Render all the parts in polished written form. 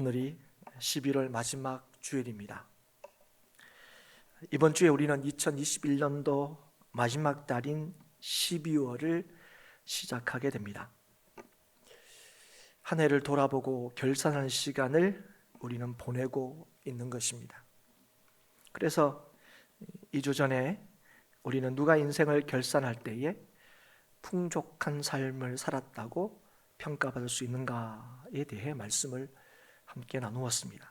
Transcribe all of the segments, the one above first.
오늘이 11월 마지막 주일입니다. 이번 주에 우리는 2021년도 마지막 달인 12월을 시작하게 됩니다. 한 해를 돌아보고 결산하는 시간을 우리는 보내고 있는 것입니다. 그래서 2주 전에 우리는 누가 인생을 결산할 때에 풍족한 삶을 살았다고 평가받을 수 있는가에 대해 말씀을 함께 나누었습니다.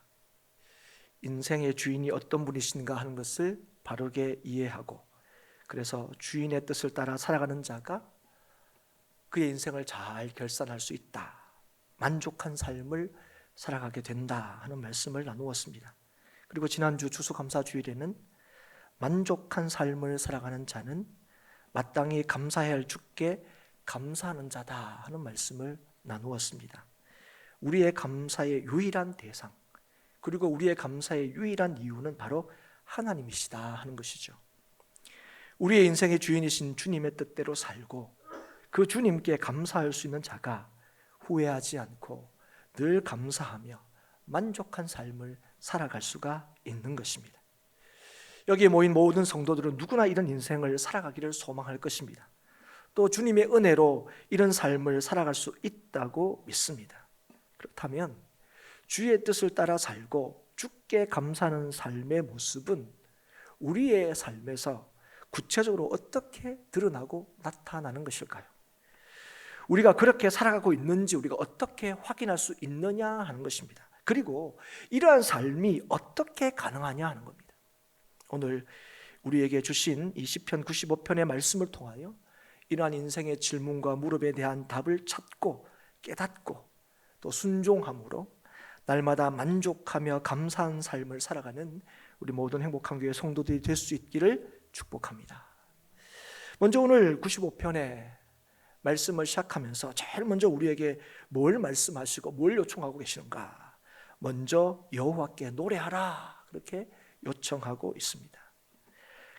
인생의 주인이 어떤 분이신가 하는 것을 바르게 이해하고, 그래서 주인의 뜻을 따라 살아가는 자가 그의 인생을 잘 결산할 수 있다, 만족한 삶을 살아가게 된다 하는 말씀을 나누었습니다. 그리고 지난주 추수감사주일에는 만족한 삶을 살아가는 자는 마땅히 감사해야 할 주께 감사하는 자다 하는 말씀을 나누었습니다. 우리의 감사의 유일한 대상, 그리고 우리의 감사의 유일한 이유는 바로 하나님이시다 하는 것이죠. 우리의 인생의 주인이신 주님의 뜻대로 살고 그 주님께 감사할 수 있는 자가 후회하지 않고 늘 감사하며 만족한 삶을 살아갈 수가 있는 것입니다. 여기에 모인 모든 성도들은 누구나 이런 인생을 살아가기를 소망할 것입니다. 또 주님의 은혜로 이런 삶을 살아갈 수 있다고 믿습니다. 그렇다면 주의 뜻을 따라 살고 주께 감사하는 삶의 모습은 우리의 삶에서 구체적으로 어떻게 드러나고 나타나는 것일까요? 우리가 그렇게 살아가고 있는지 우리가 어떻게 확인할 수 있느냐 하는 것입니다. 그리고 이러한 삶이 어떻게 가능하냐 하는 겁니다. 오늘 우리에게 주신 이 시편 95편의 말씀을 통하여 이러한 인생의 질문과 무릎에 대한 답을 찾고 깨닫고 또 순종함으로 날마다 만족하며 감사한 삶을 살아가는 우리 모든 행복한 교회 성도들이 될 수 있기를 축복합니다. 먼저 오늘 95편의 말씀을 시작하면서 제일 먼저 우리에게 뭘 말씀하시고 뭘 요청하고 계시는가? 먼저 여호와께 노래하라, 그렇게 요청하고 있습니다.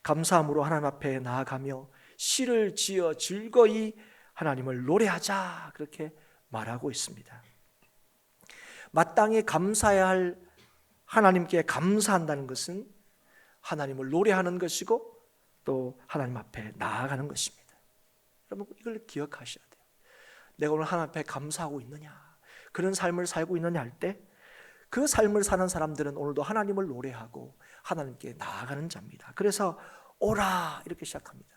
감사함으로 하나님 앞에 나아가며 시를 지어 즐거이 하나님을 노래하자, 그렇게 말하고 있습니다. 마땅히 감사해야 할 하나님께 감사한다는 것은 하나님을 노래하는 것이고 또 하나님 앞에 나아가는 것입니다. 여러분, 이걸 기억하셔야 돼요. 내가 오늘 하나님 앞에 감사하고 있느냐, 그런 삶을 살고 있느냐 할 때 그 삶을 사는 사람들은 오늘도 하나님을 노래하고 하나님께 나아가는 자입니다. 그래서 오라 이렇게 시작합니다.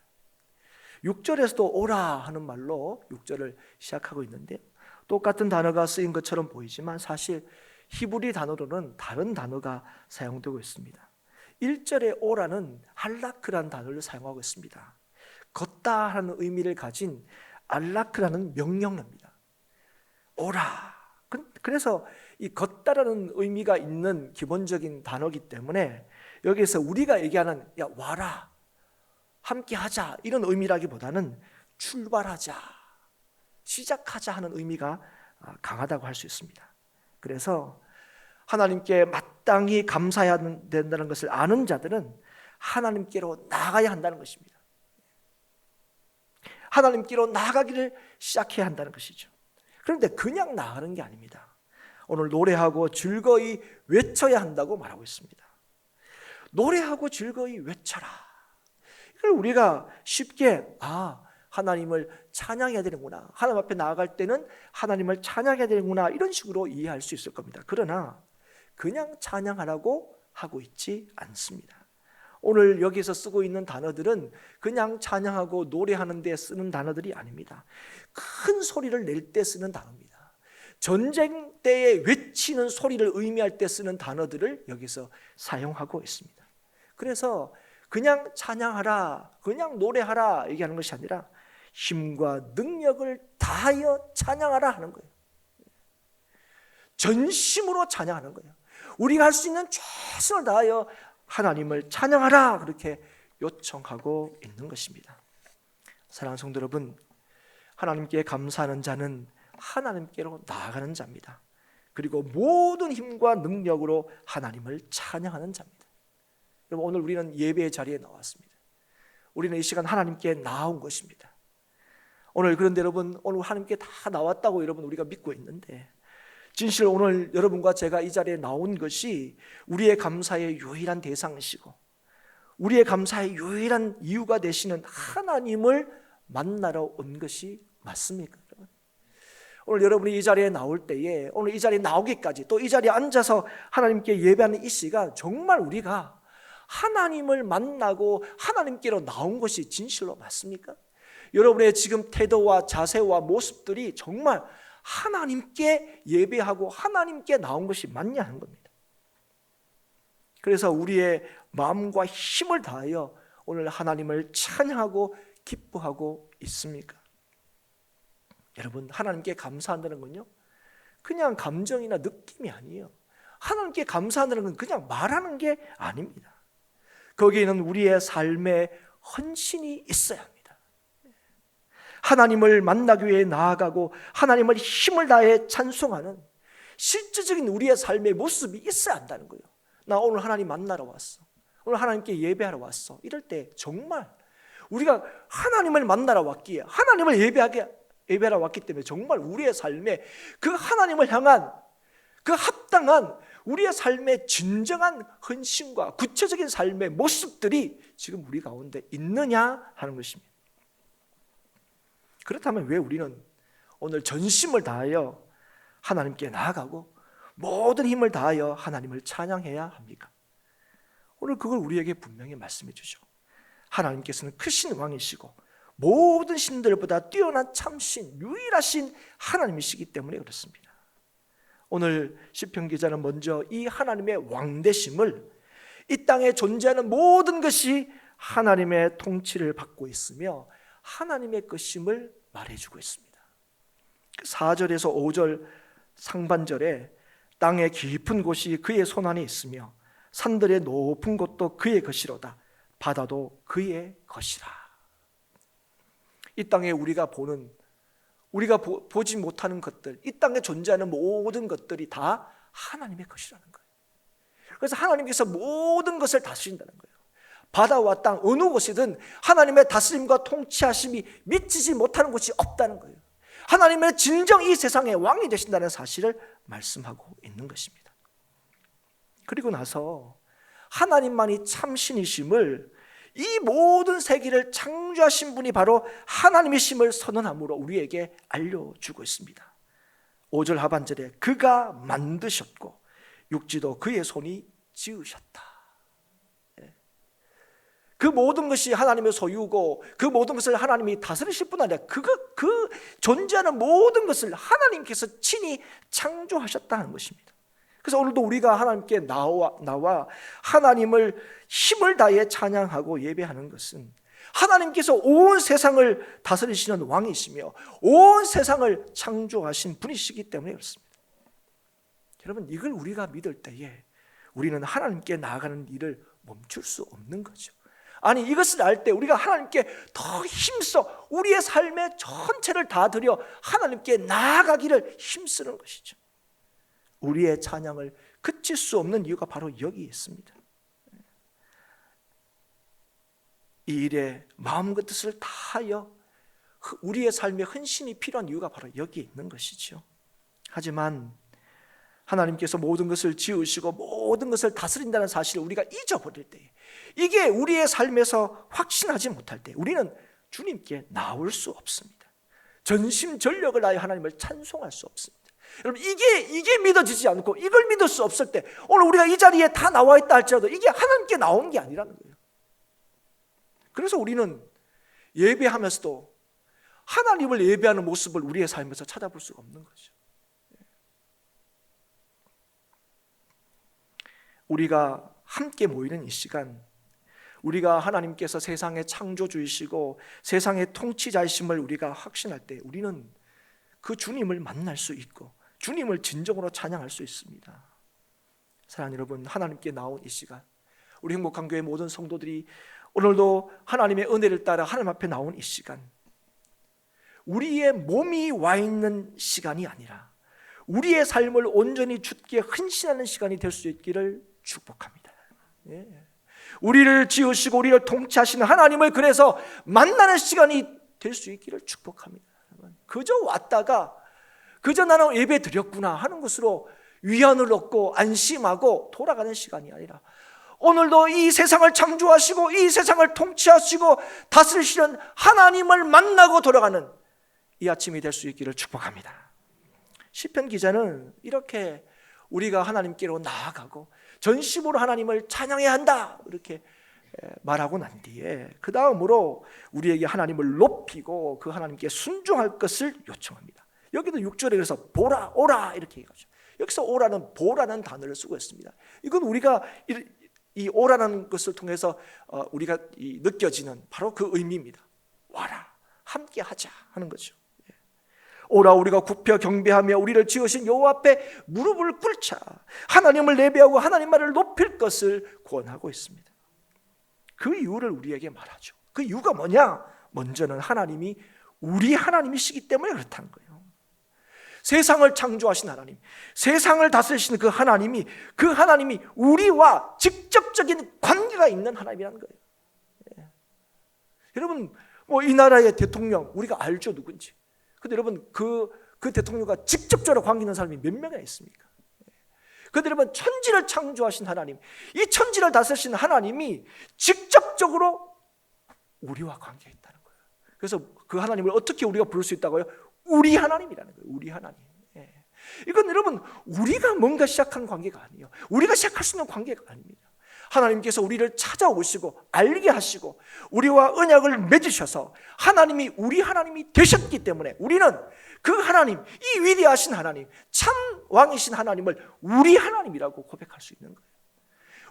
6절에서도 오라 하는 말로 6절을 시작하고 있는데, 똑같은 단어가 쓰인 것처럼 보이지만 사실 히브리 단어로는 다른 단어가 사용되고 있습니다. 1절에 오라는 할라크라는 단어를 사용하고 있습니다. 걷다 하는 의미를 가진 알라크라는 명령어입니다. 오라. 그래서 이 걷다라는 의미가 있는 기본적인 단어이기 때문에 여기에서 우리가 얘기하는 야 와라, 함께 하자, 이런 의미라기보다는 출발하자, 시작하자 하는 의미가 강하다고 할 수 있습니다. 그래서 하나님께 마땅히 감사해야 된다는 것을 아는 자들은 하나님께로 나아가야 한다는 것입니다. 하나님께로 나아가기를 시작해야 한다는 것이죠. 그런데 그냥 나아가는 게 아닙니다. 오늘 노래하고 즐거이 외쳐야 한다고 말하고 있습니다. 노래하고 즐거이 외쳐라. 이걸 우리가 쉽게 하나님을 찬양해야 되는구나, 하나님 앞에 나아갈 때는 하나님을 찬양해야 되는구나, 이런 식으로 이해할 수 있을 겁니다. 그러나 그냥 찬양하라고 하고 있지 않습니다. 오늘 여기서 쓰고 있는 단어들은 그냥 찬양하고 노래하는 데 쓰는 단어들이 아닙니다. 큰 소리를 낼 때 쓰는 단어입니다. 전쟁 때에 외치는 소리를 의미할 때 쓰는 단어들을 여기서 사용하고 있습니다. 그래서 그냥 찬양하라, 그냥 노래하라 얘기하는 것이 아니라 힘과 능력을 다하여 찬양하라 하는 거예요. 전심으로 찬양하는 거예요. 우리가 할 수 있는 최선을 다하여 하나님을 찬양하라, 그렇게 요청하고 있는 것입니다. 사랑하는 성도 여러분, 하나님께 감사하는 자는 하나님께로 나아가는 자입니다. 그리고 모든 힘과 능력으로 하나님을 찬양하는 자입니다. 여러분, 오늘 우리는 예배의 자리에 나왔습니다. 우리는 이 시간 하나님께 나온 것입니다. 오늘 그런데 여러분, 오늘 하나님께 다 나왔다고 여러분 우리가 믿고 있는데 진실 오늘 여러분과 제가 이 자리에 나온 것이 우리의 감사의 유일한 대상이시고 우리의 감사의 유일한 이유가 되시는 하나님을 만나러 온 것이 맞습니까? 오늘 여러분이 이 자리에 나올 때에, 오늘 이 자리에 나오기까지, 또 이 자리에 앉아서 하나님께 예배하는 이 시간, 정말 우리가 하나님을 만나고 하나님께로 나온 것이 진실로 맞습니까? 여러분의 지금 태도와 자세와 모습들이 정말 하나님께 예배하고 하나님께 나온 것이 맞냐 하는 겁니다. 그래서 우리의 마음과 힘을 다하여 오늘 하나님을 찬양하고 기뻐하고 있습니까? 여러분, 하나님께 감사한다는 건요, 그냥 감정이나 느낌이 아니에요. 하나님께 감사한다는 건 그냥 말하는 게 아닙니다. 거기에는 우리의 삶에 헌신이 있어야 합니다. 하나님을 만나기 위해 나아가고 하나님을 힘을 다해 찬송하는 실질적인 우리의 삶의 모습이 있어야 한다는 거예요. 나 오늘 하나님 만나러 왔어, 오늘 하나님께 예배하러 왔어, 이럴 때 정말 우리가 하나님을 만나러 왔기에, 하나님을 예배하러 왔기 때문에 정말 우리의 삶에 그 하나님을 향한 그 합당한 우리의 삶의 진정한 헌신과 구체적인 삶의 모습들이 지금 우리 가운데 있느냐 하는 것입니다. 그렇다면 왜 우리는 오늘 전심을 다하여 하나님께 나아가고 모든 힘을 다하여 하나님을 찬양해야 합니까? 오늘 그걸 우리에게 분명히 말씀해 주죠. 하나님께서는 크신 왕이시고 모든 신들보다 뛰어난 참신 유일하신 하나님이시기 때문에 그렇습니다. 오늘 시편 기자는 먼저 이 하나님의 왕되심을, 이 땅에 존재하는 모든 것이 하나님의 통치를 받고 있으며 하나님의 것임을 말해주고 있습니다. 4절에서 5절 상반절에 땅의 깊은 곳이 그의 손안에 있으며 산들의 높은 곳도 그의 것이로다. 바다도 그의 것이라. 이 땅에 우리가 보지 못하는 것들, 이 땅에 존재하는 모든 것들이 다 하나님의 것이라는 거예요. 그래서 하나님께서 모든 것을 다스린다는 거예요. 바다와 땅 어느 곳이든 하나님의 다스림과 통치하심이 미치지 못하는 곳이 없다는 거예요. 하나님은 진정 이 세상의 왕이 되신다는 사실을 말씀하고 있는 것입니다. 그리고 나서 하나님만이 참신이심을, 이 모든 세계를 창조하신 분이 바로 하나님이심을 선언함으로 우리에게 알려주고 있습니다. 5절 하반절에 그가 만드셨고 육지도 그의 손이 지으셨다. 그 모든 것이 하나님의 소유고 그 모든 것을 하나님이 다스리실 뿐 아니라 그 존재하는 모든 것을 하나님께서 친히 창조하셨다는 것입니다. 그래서 오늘도 우리가 하나님께 나와 하나님을 힘을 다해 찬양하고 예배하는 것은 하나님께서 온 세상을 다스리시는 왕이시며 온 세상을 창조하신 분이시기 때문에 그렇습니다. 여러분, 이걸 우리가 믿을 때에 우리는 하나님께 나아가는 일을 멈출 수 없는 거죠. 아니, 이것을 알 때 우리가 하나님께 더 힘써 우리의 삶의 전체를 다 드려 하나님께 나아가기를 힘쓰는 것이죠. 우리의 찬양을 그칠 수 없는 이유가 바로 여기에 있습니다. 이 일에 마음과 뜻을 다하여 우리의 삶에 헌신이 필요한 이유가 바로 여기에 있는 것이죠. 하지만 하나님께서 모든 것을 지으시고 모든 것을 다스린다는 사실을 우리가 잊어버릴 때, 이게 우리의 삶에서 확신하지 못할 때 우리는 주님께 나올 수 없습니다. 전심전력을 다해 하나님을 찬송할 수 없습니다. 여러분, 이게 믿어지지 않고 이걸 믿을 수 없을 때 오늘 우리가 이 자리에 다 나와 있다 할지라도 이게 하나님께 나온 게 아니라는 거예요. 그래서 우리는 예배하면서도 하나님을 예배하는 모습을 우리의 삶에서 찾아볼 수가 없는 거죠. 우리가 함께 모이는 이 시간, 우리가 하나님께서 세상의 창조주이시고 세상의 통치자이심을 우리가 확신할 때 우리는 그 주님을 만날 수 있고 주님을 진정으로 찬양할 수 있습니다. 사랑하는 여러분, 하나님께 나온 이 시간, 우리 행복한 교회 모든 성도들이 오늘도 하나님의 은혜를 따라 하나님 앞에 나온 이 시간, 우리의 몸이 와 있는 시간이 아니라 우리의 삶을 온전히 주께 헌신하는 시간이 될 수 있기를 축복합니다. 우리를 지으시고 우리를 통치하시는 하나님을 그래서 만나는 시간이 될 수 있기를 축복합니다. 그저 왔다가 그저 나는 예배 드렸구나 하는 것으로 위안을 얻고 안심하고 돌아가는 시간이 아니라 오늘도 이 세상을 창조하시고 이 세상을 통치하시고 다스리시는 하나님을 만나고 돌아가는 이 아침이 될 수 있기를 축복합니다. 시편 기자는 이렇게 우리가 하나님께로 나아가고 전심으로 하나님을 찬양해야 한다 이렇게 말하고 난 뒤에 그 다음으로 우리에게 하나님을 높이고 그 하나님께 순종할 것을 요청합니다. 여기도 6절에 그래서 보라 오라 이렇게 얘기하죠. 여기서 오라는 보라는 단어를 쓰고 있습니다. 이건 우리가 이 오라는 것을 통해서 우리가 느껴지는 바로 그 의미입니다. 와라 함께 하자 하는 거죠. 오라 우리가 굽혀 경배하며 우리를 지으신 여호와 앞에 무릎을 꿇자. 하나님을 예배하고 하나님 말을 높일 것을 권하고 있습니다. 그 이유를 우리에게 말하죠. 그 이유가 뭐냐? 먼저는 하나님이 우리 하나님이시기 때문에 그렇다는 거예요. 세상을 창조하신 하나님, 세상을 다스리시는 그 하나님이 우리와 직접적인 관계가 있는 하나님이라는 거예요. 예. 여러분 이 나라의 대통령 우리가 알죠, 누군지. 근데 여러분 그 대통령과 직접적으로 관계 있는 사람이 몇 명이나 있습니까? 근데 여러분 천지를 창조하신 하나님, 이 천지를 다스리시는 하나님이 직접적으로 우리와 관계가 있다는 거예요. 그래서 그 하나님을 어떻게 우리가 부를 수 있다고요? 우리 하나님이라는 거예요. 우리 하나님. 예. 이건 여러분 우리가 뭔가 시작한 관계가 아니에요. 우리가 시작할 수 있는 관계가 아닙니다. 하나님께서 우리를 찾아오시고 알게 하시고 우리와 언약을 맺으셔서 하나님이 우리 하나님이 되셨기 때문에 우리는 그 하나님, 이 위대하신 하나님, 참 왕이신 하나님을 우리 하나님이라고 고백할 수 있는 거예요.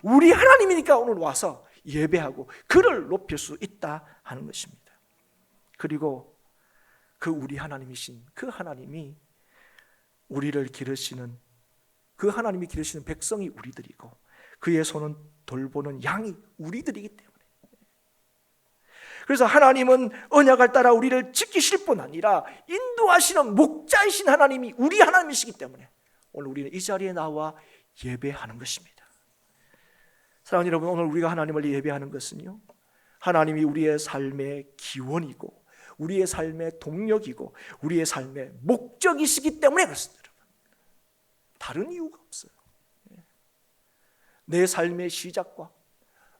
우리 하나님이니까 오늘 와서 예배하고 그를 높일 수 있다 하는 것입니다. 그리고 그 우리 하나님이신 그 하나님이 우리를 기르시는 그 하나님이 기르시는 백성이 우리들이고 그의 손은 돌보는 양이 우리들이기 때문에 그래서 하나님은 언약을 따라 우리를 지키실 뿐 아니라 인도하시는 목자이신 하나님이 우리 하나님이시기 때문에 오늘 우리는 이 자리에 나와 예배하는 것입니다. 사랑하는 여러분, 오늘 우리가 하나님을 예배하는 것은요 하나님이 우리의 삶의 기원이고 우리의 삶의 동력이고 우리의 삶의 목적이시기 때문에 그렇습니다. 다른 이유가 없어요. 내 삶의 시작과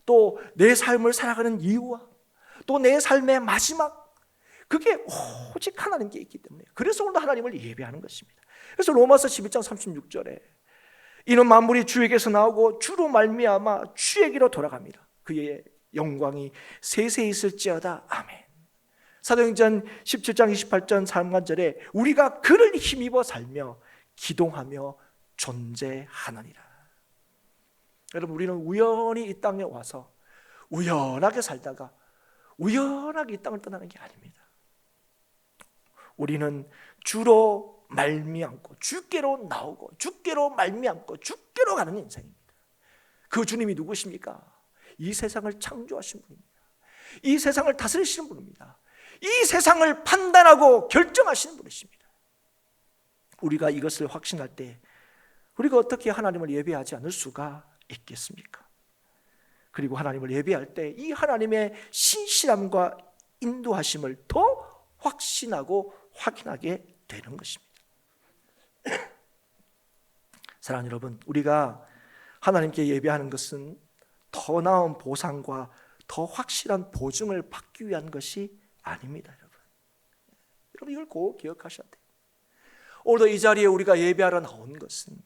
또 내 삶을 살아가는 이유와 또 내 삶의 마지막 그게 오직 하나님께 있기 때문에 그래서 오늘 하나님을 예배하는 것입니다. 그래서 로마서 11장 36절에 이는 만물이 주에게서 나오고 주로 말미암아 주에게로 돌아갑니다. 그의 영광이 세세히 있을지어다. 아멘. 사도행전 17장 28절 3간절에 우리가 그를 힘입어 살며 기동하며 존재하느니라. 여러분 우리는 우연히 이 땅에 와서 우연하게 살다가 우연하게 이 땅을 떠나는 게 아닙니다. 우리는 주로 말미암고 주께로 나오고 주께로 말미암고 주께로 가는 인생입니다. 그 주님이 누구십니까? 이 세상을 창조하신 분입니다. 이 세상을 다스리시는 분입니다. 이 세상을 판단하고 결정하시는 분이십니다. 우리가 이것을 확신할 때 우리가 어떻게 하나님을 예배하지 않을 수가 있겠습니까? 그리고 하나님을 예배할 때 이 하나님의 신실함과 인도하심을 더 확신하고 확인하게 되는 것입니다. 사랑하는 여러분, 우리가 하나님께 예배하는 것은 더 나은 보상과 더 확실한 보증을 받기 위한 것이 아닙니다. 여러분 이걸 꼭 기억하셔야 돼요. 오늘도 이 자리에 우리가 예배하러 나온 것은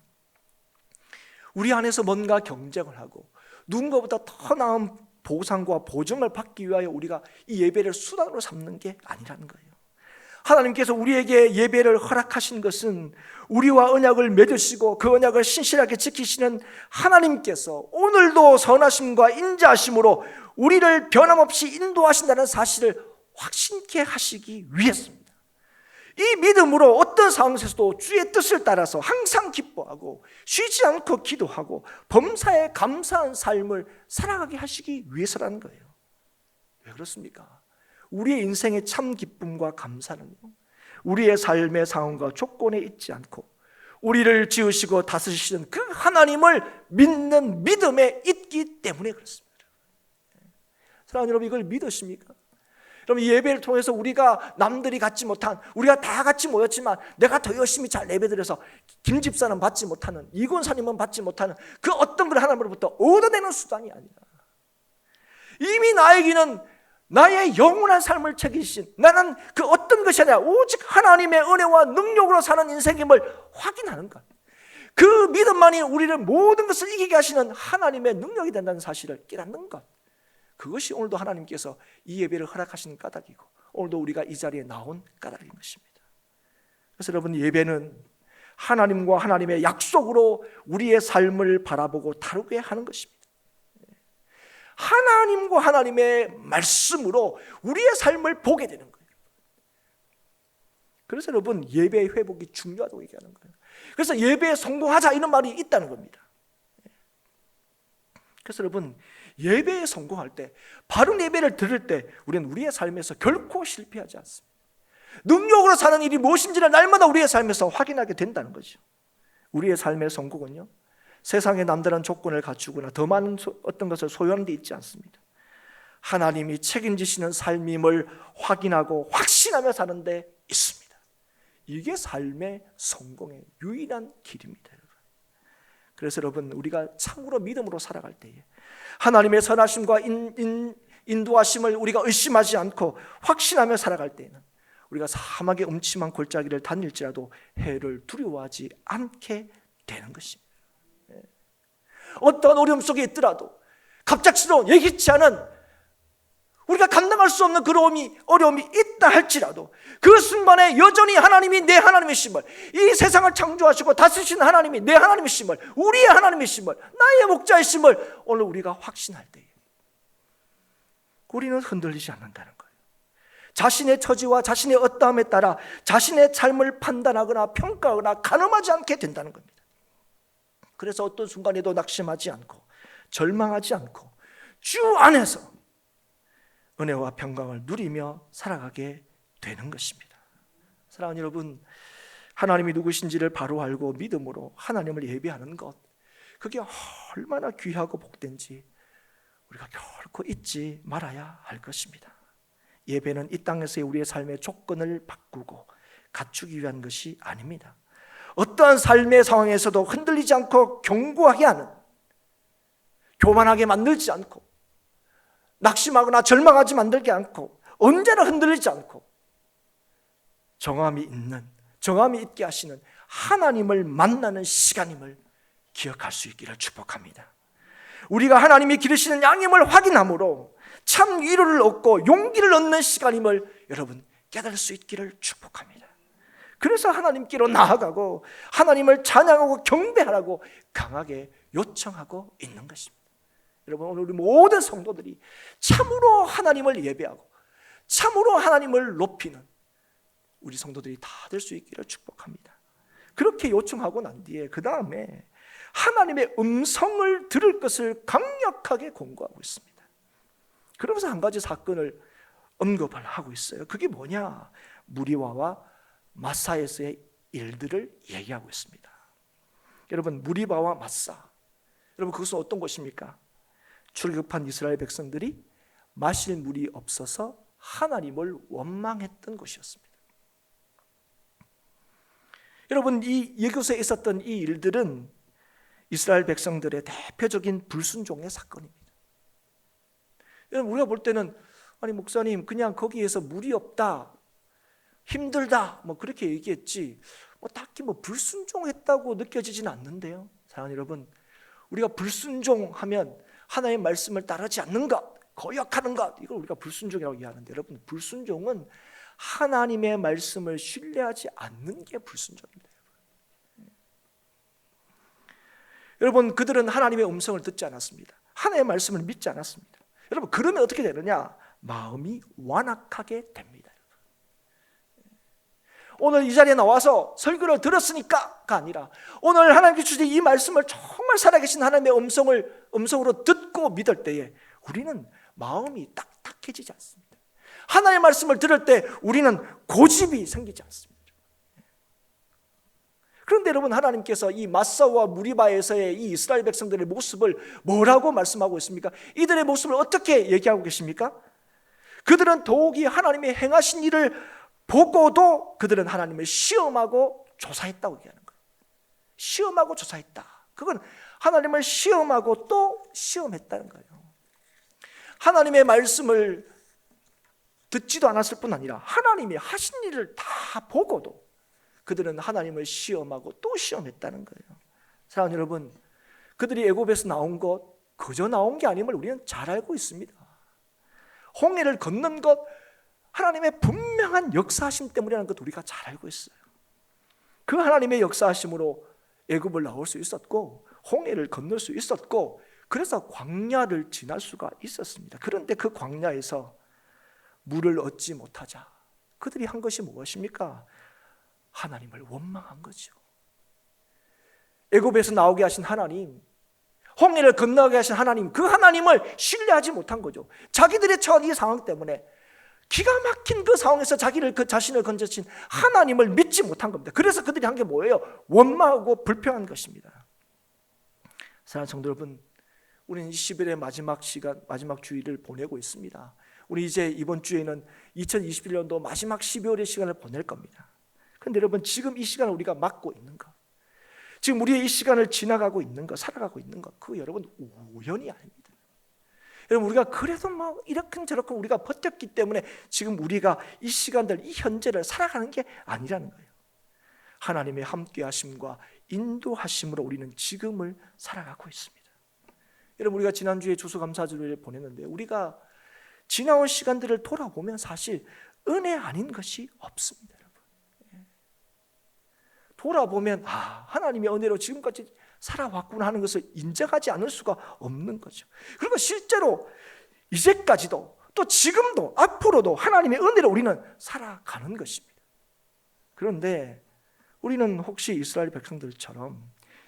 우리 안에서 뭔가 경쟁을 하고 누군가보다 더 나은 보상과 보증을 받기 위하여 우리가 이 예배를 수단으로 삼는 게 아니라는 거예요. 하나님께서 우리에게 예배를 허락하신 것은 우리와 언약을 맺으시고 그 언약을 신실하게 지키시는 하나님께서 오늘도 선하심과 인자하심으로 우리를 변함없이 인도하신다는 사실을 확신케 하시기 위해서입니다. 이 믿음으로 어떤 상황에서도 주의 뜻을 따라서 항상 기뻐하고 쉬지 않고 기도하고 범사에 감사한 삶을 살아가게 하시기 위해서라는 거예요. 왜 그렇습니까? 우리의 인생의 참 기쁨과 감사는요, 우리의 삶의 상황과 조건에 있지 않고 우리를 지으시고 다스리시는 그 하나님을 믿는 믿음에 있기 때문에 그렇습니다. 사랑하는 여러분, 이걸 믿으십니까? 그럼 이 예배를 통해서 우리가 남들이 갖지 못한, 우리가 다 같이 모였지만 내가 더 열심히 잘 예배드려서 김 집사는 받지 못하는, 이 권사님은 받지 못하는 그 어떤 걸 하나님으로부터 얻어내는 수단이 아니라, 이미 나에게는 나의 영원한 삶을 책임지신, 나는 그 어떤 것이 아니라 오직 하나님의 은혜와 능력으로 사는 인생임을 확인하는 것, 그 믿음만이 우리를 모든 것을 이기게 하시는 하나님의 능력이 된다는 사실을 깨닫는 것, 그것이 오늘도 하나님께서 이 예배를 허락하시는 까닭이고 오늘도 우리가 이 자리에 나온 까닭인 것입니다. 그래서 여러분, 예배는 하나님과 하나님의 약속으로 우리의 삶을 바라보고 다루게 하는 것입니다. 하나님과 하나님의 말씀으로 우리의 삶을 보게 되는 거예요. 그래서 여러분, 예배의 회복이 중요하다고 얘기하는 거예요. 그래서 예배에 성공하자 이런 말이 있다는 겁니다. 그래서 여러분, 예배에 성공할 때, 바른 예배를 드릴 때 우리는 우리의 삶에서 결코 실패하지 않습니다. 능력으로 사는 일이 무엇인지를 날마다 우리의 삶에서 확인하게 된다는 거죠. 우리의 삶의 성공은요, 세상의 남다른 조건을 갖추거나 더 많은 어떤 것을 소유하는 데 있지 않습니다. 하나님이 책임지시는 삶임을 확인하고 확신하며 사는 데 있습니다. 이게 삶의 성공의 유일한 길입니다. 그래서 여러분, 우리가 참으로 믿음으로 살아갈 때에 하나님의 선하심과 인도하심을 우리가 의심하지 않고 확신하며 살아갈 때에는 우리가 사막의 음침한 골짜기를 다닐지라도 해를 두려워하지 않게 되는 것입니다. 어떤 어려움 속에 있더라도, 갑작스러운 예기치 않은 우리가 감당할 수 없는 어려움이 있다 할지라도 그 순간에 여전히 하나님이 내 하나님이심을, 이 세상을 창조하시고 다스리시는 하나님이 내 하나님이심을, 우리의 하나님이심을, 나의 목자이심을 오늘 우리가 확신할 때에 우리는 흔들리지 않는다는 거예요. 자신의 처지와 자신의 어떠함에 따라 자신의 삶을 판단하거나 평가하거나 가늠하지 않게 된다는 겁니다. 그래서 어떤 순간에도 낙심하지 않고 절망하지 않고 주 안에서 은혜와 평강을 누리며 살아가게 되는 것입니다. 사랑하는 여러분, 하나님이 누구신지를 바로 알고 믿음으로 하나님을 예배하는 것, 그게 얼마나 귀하고 복된지 우리가 결코 잊지 말아야 할 것입니다. 예배는 이 땅에서의 우리의 삶의 조건을 바꾸고 갖추기 위한 것이 아닙니다. 어떠한 삶의 상황에서도 흔들리지 않고 견고하게 하는, 교만하게 만들지 않고 낙심하거나 절망하지 만들지 않고 언제나 흔들리지 않고 정함이 있게 하시는 하나님을 만나는 시간임을 기억할 수 있기를 축복합니다. 우리가 하나님이 기르시는 양임을 확인함으로 참 위로를 얻고 용기를 얻는 시간임을 여러분 깨달을 수 있기를 축복합니다. 그래서 하나님께로 나아가고 하나님을 찬양하고 경배하라고 강하게 요청하고 있는 것입니다. 여러분, 오늘 우리 모든 성도들이 참으로 하나님을 예배하고 참으로 하나님을 높이는 우리 성도들이 다 될 수 있기를 축복합니다. 그렇게 요청하고 난 뒤에 그 다음에 하나님의 음성을 들을 것을 강력하게 권고하고 있습니다. 그러면서 한 가지 사건을 언급을 하고 있어요. 그게 뭐냐? 무리바와 마사에서의 일들을 얘기하고 있습니다. 여러분, 무리바와 마사, 여러분 그것은 어떤 곳입니까? 출애굽한 이스라엘 백성들이 마실 물이 없어서 하나님을 원망했던 곳이었습니다. 여러분, 이 예교서에 있었던 이 일들은 이스라엘 백성들의 대표적인 불순종의 사건입니다. 여러분, 우리가 볼 때는 아니 목사님 그냥 거기에서 물이 없다, 힘들다 뭐 그렇게 얘기했지 딱히 불순종했다고 느껴지지는 않는데요. 사랑하는 여러분, 우리가 불순종하면 하나님의 말씀을 따르지 않는 것, 거역하는 것, 이걸 우리가 불순종이라고 이해하는데, 여러분 불순종은 하나님의 말씀을 신뢰하지 않는 게 불순종입니다. 여러분, 그들은 하나님의 음성을 듣지 않았습니다. 하나님의 말씀을 믿지 않았습니다. 여러분, 그러면 어떻게 되느냐? 마음이 완악하게 됩니다. 오늘 이 자리에 나와서 설교를 들었으니까가 아니라 오늘 하나님께 주신 이 말씀을 정말 살아계신 하나님의 음성으로 듣고 믿을 때에 우리는 마음이 딱딱해지지 않습니다. 하나님의 말씀을 들을 때 우리는 고집이 생기지 않습니다. 그런데 여러분, 하나님께서 이 마사와 무리바에서의 이 이스라엘 백성들의 모습을 뭐라고 말씀하고 있습니까? 이들의 모습을 어떻게 얘기하고 계십니까? 그들은 더욱이 하나님의 행하신 일을 보고도 그들은 하나님을 시험하고 조사했다고 얘기하는 거예요. 시험하고 조사했다. 그건 하나님을 시험하고 또 시험했다는 거예요. 하나님의 말씀을 듣지도 않았을 뿐 아니라 하나님이 하신 일을 다 보고도 그들은 하나님을 시험하고 또 시험했다는 거예요. 사랑하는 여러분, 그들이 애굽에서 나온 것 그저 나온 게 아님을 우리는 잘 알고 있습니다. 홍해를 건넌 것 하나님의 분명한 역사하심 때문이라는 것 우리가 잘 알고 있어요. 그 하나님의 역사하심으로 애굽을 나올 수 있었고 홍해를 건널 수 있었고 그래서 광야를 지날 수가 있었습니다. 그런데 그 광야에서 물을 얻지 못하자 그들이 한 것이 무엇입니까? 하나님을 원망한 거죠. 애굽에서 나오게 하신 하나님, 홍해를 건너게 하신 하나님, 그 하나님을 신뢰하지 못한 거죠. 자기들의 처한 이 상황 때문에 기가 막힌 그 상황에서 그 자신을 건져신 하나님을 믿지 못한 겁니다. 그래서 그들이 한 게 뭐예요? 원망하고 불평한 것입니다. 사랑하는 성도 여러분, 우리는 11의 마지막 시간, 마지막 주일을 보내고 있습니다. 우리 이제 이번 주에는 2021년도 마지막 12월의 시간을 보낼 겁니다. 그런데 여러분, 지금 이 시간을 우리가 맞고 있는 것, 지금 우리의 이 시간을 지나가고 있는 것, 살아가고 있는 것, 그거 여러분 우연이 아닙니다. 여러분, 우리가 그래도 막 이렇게 저렇게 우리가 버텼기 때문에 지금 우리가 이 시간들, 이 현재를 살아가는 게 아니라는 거예요. 하나님의 함께 하심과 인도하심으로 우리는 지금을 살아가고 있습니다. 여러분, 우리가 지난주에 추수감사주일을 보냈는데 우리가 지나온 시간들을 돌아보면 사실 은혜 아닌 것이 없습니다. 여러분, 돌아보면 하나님의 은혜로 지금까지 살아왔구나 하는 것을 인정하지 않을 수가 없는 거죠. 그리고 실제로 이제까지도 또 지금도 앞으로도 하나님의 은혜로 우리는 살아가는 것입니다. 그런데 우리는 혹시 이스라엘 백성들처럼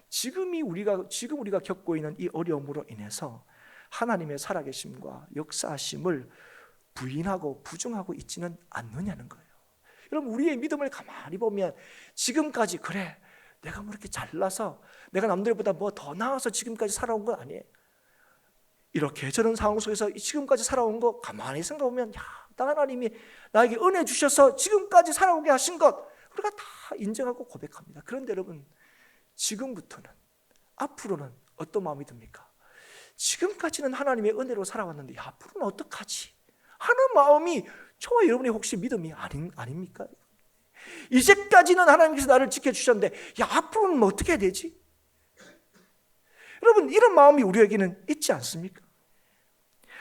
지금 우리가 겪고 있는 이 어려움으로 인해서 하나님의 살아계심과 역사하심을 부인하고 부정하고 있지는 않느냐는 거예요. 여러분, 우리의 믿음을 가만히 보면 지금까지 그래 내가 뭐 이렇게 잘나서 내가 남들보다 뭐 더 나아서 지금까지 살아온 건 아니에요. 이렇게 저런 상황 속에서 지금까지 살아온 거 가만히 생각해보면 하나님이 나에게 은혜 주셔서 지금까지 살아오게 하신 것 우리가 다 인정하고 고백합니다. 그런데 여러분, 지금부터는 앞으로는 어떤 마음이 듭니까? 지금까지는 하나님의 은혜로 살아왔는데 앞으로는 어떡하지? 하는 마음이 저와 여러분이 혹시 믿음이 아닙니까? 이제까지는 하나님께서 나를 지켜주셨는데 앞으로는 뭐 어떻게 해야 되지? 여러분, 이런 마음이 우리에게는 있지 않습니까?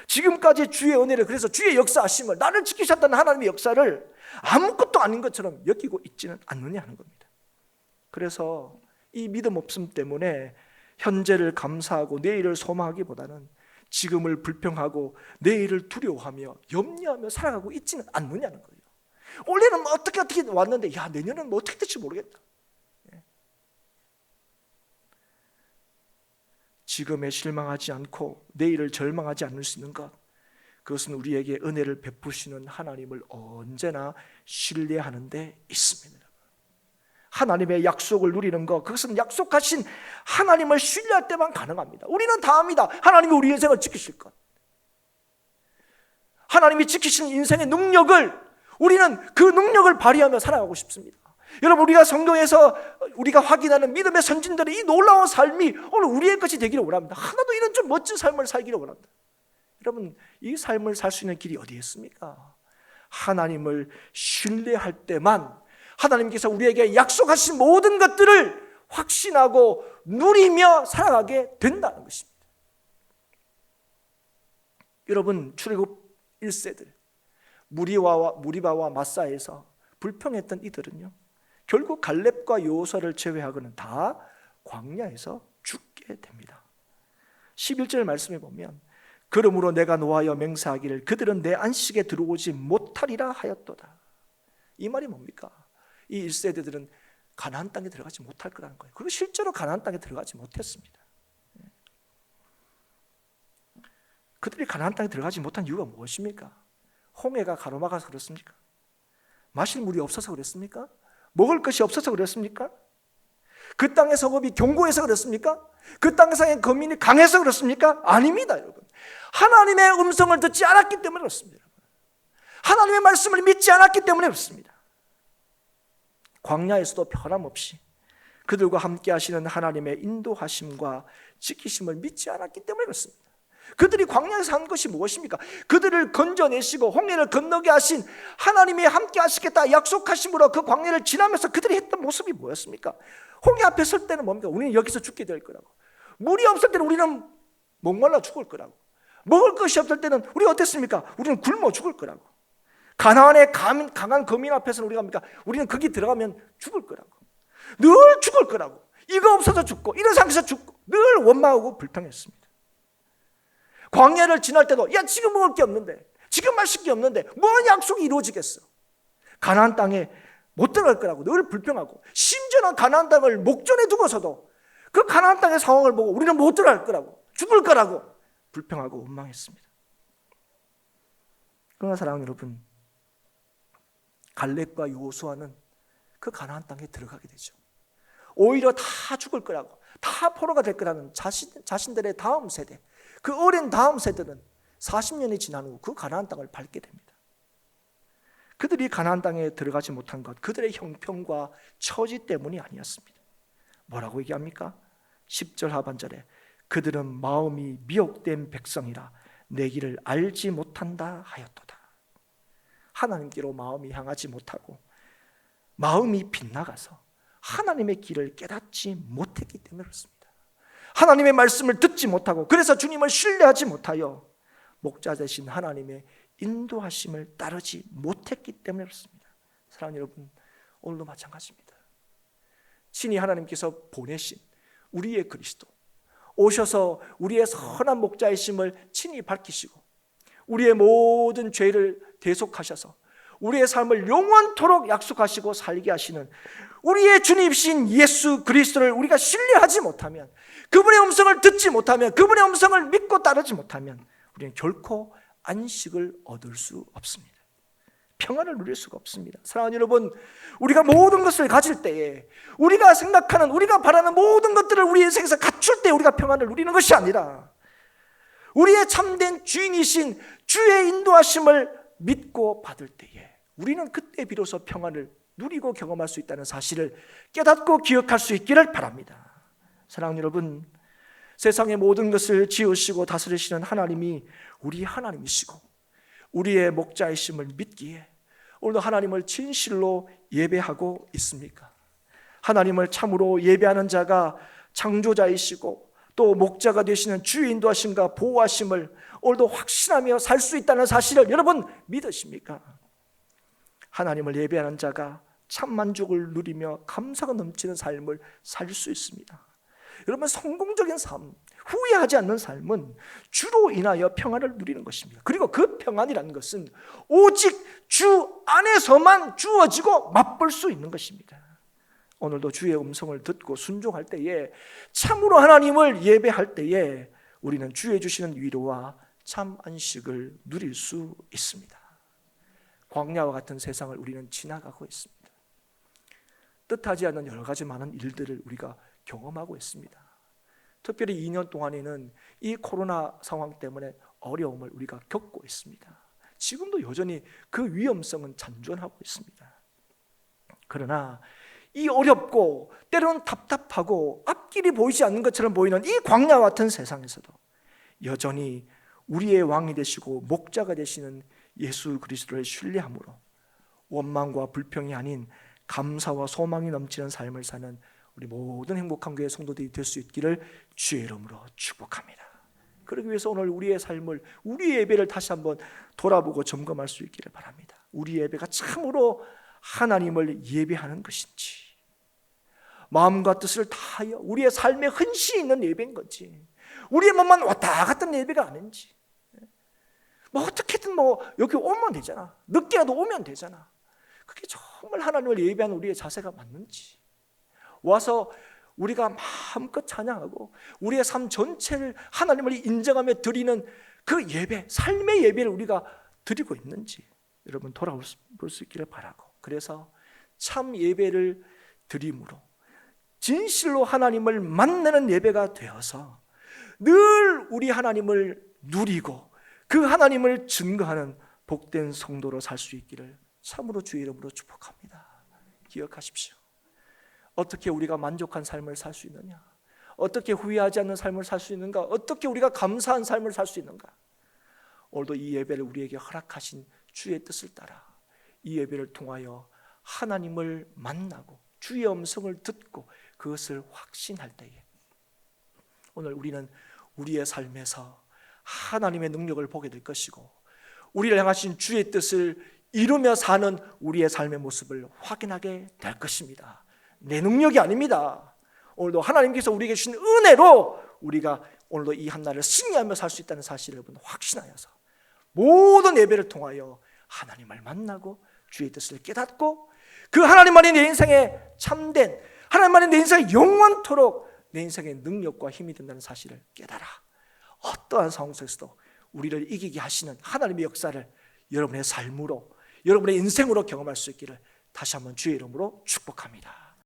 지금까지 주의 은혜를, 그래서 주의 역사하심을, 나를 지키셨다는 하나님의 역사를 아무것도 아닌 것처럼 여기고 있지는 않느냐 하는 겁니다. 그래서 이 믿음 없음 때문에 현재를 감사하고 내일을 소망하기보다는 지금을 불평하고 내일을 두려워하며 염려하며 살아가고 있지는 않느냐는 거예요. 올해는 뭐 어떻게 왔는데 내년은 뭐 어떻게 될지 모르겠다. 지금에 실망하지 않고 내일을 절망하지 않을 수 있는 것, 그것은 우리에게 은혜를 베푸시는 하나님을 언제나 신뢰하는 데 있습니다. 하나님의 약속을 누리는 것, 그것은 약속하신 하나님을 신뢰할 때만 가능합니다. 우리는 다 압니다. 하나님이 우리 인생을 지키실 것, 하나님이 지키신 인생의 능력을, 우리는 그 능력을 발휘하며 살아가고 싶습니다. 여러분, 우리가 성경에서 우리가 확인하는 믿음의 선진들의 이 놀라운 삶이 오늘 우리의 것이 되기를 원합니다. 하나도 이런 좀 멋진 삶을 살기를 원합니다. 여러분, 이 삶을 살 수 있는 길이 어디에 있습니까? 하나님을 신뢰할 때만 하나님께서 우리에게 약속하신 모든 것들을 확신하고 누리며 살아가게 된다는 것입니다. 여러분, 출애굽 1세들 무리바와 마사에서 불평했던 이들은요, 결국 갈렙과 여호수아를 제외하고는 다 광야에서 죽게 됩니다. 11절 말씀에 보면 그러므로 내가 노하여 맹세하기를 그들은 내 안식에 들어오지 못하리라 하였도다. 이 말이 뭡니까? 이 1세대들은 가나안 땅에 들어가지 못할 거라는 거예요. 그리고 실제로 가나안 땅에 들어가지 못했습니다. 그들이 가나안 땅에 들어가지 못한 이유가 무엇입니까? 홍해가 가로막아서 그렇습니까? 마실 물이 없어서 그랬습니까? 먹을 것이 없어서 그랬습니까? 그 땅의 성읍이 견고해서 그렇습니까? 그 땅의 거민이 강해서 그렇습니까? 아닙니다, 여러분. 하나님의 음성을 듣지 않았기 때문에 그렇습니다. 하나님의 말씀을 믿지 않았기 때문에 그렇습니다. 광야에서도 변함없이 그들과 함께 하시는 하나님의 인도하심과 지키심을 믿지 않았기 때문에 그렇습니다. 그들이 광야에서 한 것이 무엇입니까? 그들을 건져내시고 홍해를 건너게 하신 하나님이 함께 하시겠다 약속하심으로 그 광야를 지나면서 그들이 했던 모습이 뭐였습니까? 홍해 앞에 설 때는 뭡니까? 우리는 여기서 죽게 될 거라고. 물이 없을 때는 우리는 목말라 죽을 거라고. 먹을 것이 없을 때는 우리가 어땠습니까? 우리는 굶어 죽을 거라고. 가나안의 강한 거민 앞에서는 우리가 합니까? 우리는 거기 들어가면 죽을 거라고. 늘 죽을 거라고. 이거 없어서 죽고 이런 상황에서 죽고 늘 원망하고 불평했습니다. 광야를 지날 때도 야 지금 먹을 게 없는데, 지금 마실 게 없는데 뭔 약속이 이루어지겠어. 가나안 땅에 못 들어갈 거라고 늘 불평하고, 심지어는 가나안 땅을 목전에 두고서도 그 가나안 땅의 상황을 보고 우리는 못 들어갈 거라고, 죽을 거라고 불평하고 원망했습니다. 그러나 사랑하는 여러분, 갈렙과 여호수아는 그 가나안 땅에 들어가게 되죠. 오히려 다 죽을 거라고, 다 포로가 될 거라는 자신들의 다음 세대, 그 어린 다음 세대는 40년이 지난 후 그 가나안 땅을 밟게 됩니다. 그들이 가나안 땅에 들어가지 못한 것, 그들의 형편과 처지 때문이 아니었습니다. 뭐라고 얘기합니까? 10절 하반절에 그들은 마음이 미혹된 백성이라 내 길을 알지 못한다 하였도다. 하나님께로 마음이 향하지 못하고 마음이 빗나가서 하나님의 길을 깨닫지 못했기 때문에 그렇습니다. 하나님의 말씀을 듣지 못하고, 그래서 주님을 신뢰하지 못하여 목자 되신 하나님의 인도하심을 따르지 못했기 때문에 그렇습니다. 사랑하는 여러분, 오늘도 마찬가지입니다. 친히 하나님께서 보내신 우리의 그리스도 오셔서 우리의 선한 목자이심을 친히 밝히시고 우리의 모든 죄를 대속하셔서 우리의 삶을 영원토록 약속하시고 살게 하시는 우리의 주님이신 예수 그리스도를 우리가 신뢰하지 못하면, 그분의 음성을 듣지 못하면, 그분의 음성을 믿고 따르지 못하면 우리는 결코 안식을 얻을 수 없습니다. 평안을 누릴 수가 없습니다. 사랑하는 여러분, 우리가 모든 것을 가질 때에 우리가 생각하는, 우리가 바라는 모든 것들을 우리 인생에서 갖출 때 우리가 평안을 누리는 것이 아니라 우리의 참된 주인이신 주의 인도하심을 믿고 받을 때에 우리는 그때 비로소 평안을 누리고 경험할 수 있다는 사실을 깨닫고 기억할 수 있기를 바랍니다. 사랑하는 여러분, 세상의 모든 것을 지으시고 다스리시는 하나님이 우리 하나님이시고 우리의 목자이심을 믿기에 오늘도 하나님을 진실로 예배하고 있습니까? 하나님을 참으로 예배하는 자가 창조자이시고 또 목자가 되시는 주의 인도하심과 보호하심을 오늘도 확신하며 살 수 있다는 사실을 여러분 믿으십니까? 하나님을 예배하는 자가 참 만족을 누리며 감사가 넘치는 삶을 살 수 있습니다. 여러분, 성공적인 삶, 후회하지 않는 삶은 주로 인하여 평안을 누리는 것입니다. 그리고 그 평안이라는 것은 오직 주 안에서만 주어지고 맛볼 수 있는 것입니다. 오늘도 주의 음성을 듣고 순종할 때에, 참으로 하나님을 예배할 때에 우리는 주의 주시는 위로와 참 안식을 누릴 수 있습니다. 광야와 같은 세상을 우리는 지나가고 있습니다. 뜻하지 않는 여러 가지 많은 일들을 우리가 경험하고 있습니다. 특별히 2년 동안에는 이 코로나 상황 때문에 어려움을 우리가 겪고 있습니다. 지금도 여전히 그 위험성은 잔존하고 있습니다. 그러나 이 어렵고 때로는 답답하고 앞길이 보이지 않는 것처럼 보이는 이 광야와 같은 세상에서도 여전히 우리의 왕이 되시고 목자가 되시는 예수 그리스도를 신뢰함으로 원망과 불평이 아닌 감사와 소망이 넘치는 삶을 사는 우리 모든 행복한 교회 성도들이 될 수 있기를 주의 이름으로 축복합니다. 그러기 위해서 오늘 우리의 삶을, 우리의 예배를 다시 한번 돌아보고 점검할 수 있기를 바랍니다. 우리 예배가 참으로 하나님을 예배하는 것인지, 마음과 뜻을 다하여 우리의 삶에 헌신이 있는 예배인 건지, 우리의 몸만 왔다 갔다 예배가 아닌지, 뭐 어떻게든 뭐 여기 오면 되잖아, 늦게라도 오면 되잖아, 그게 정말 하나님을 예배하는 우리의 자세가 맞는지, 와서 우리가 마음껏 찬양하고 우리의 삶 전체를 하나님을 인정하며 드리는 그 예배, 삶의 예배를 우리가 드리고 있는지 여러분 돌아볼 수 있기를 바라고, 그래서 참 예배를 드림으로 진실로 하나님을 만나는 예배가 되어서 늘 우리 하나님을 누리고 그 하나님을 증거하는 복된 성도로 살 수 있기를 참으로 주의 이름으로 축복합니다. 기억하십시오. 어떻게 우리가 만족한 삶을 살 수 있느냐? 어떻게 후회하지 않는 삶을 살 수 있는가? 어떻게 우리가 감사한 삶을 살 수 있는가? 오늘도 이 예배를 우리에게 허락하신 주의 뜻을 따라 이 예배를 통하여 하나님을 만나고 주의 음성을 듣고 그것을 확신할 때에 오늘 우리는 우리의 삶에서 하나님의 능력을 보게 될 것이고 우리를 향하신 주의 뜻을 이루며 사는 우리의 삶의 모습을 확인하게 될 것입니다. 내 능력이 아닙니다. 오늘도 하나님께서 우리에게 주신 은혜로 우리가 오늘도 이 한날을 승리하며 살 수 있다는 사실을 여러분 확신하여서 모든 예배를 통하여 하나님을 만나고 주의 뜻을 깨닫고 그 하나님만이 내 인생에 참된 하나님만이 내 인생에 영원토록 내 인생의 능력과 힘이 된다는 사실을 깨달아 어떠한 상황 속에서도 우리를 이기게 하시는 하나님의 역사를 여러분의 삶으로 여러분의 인생으로 경험할 수 있기를 다시 한번 주의 이름으로 축복합니다.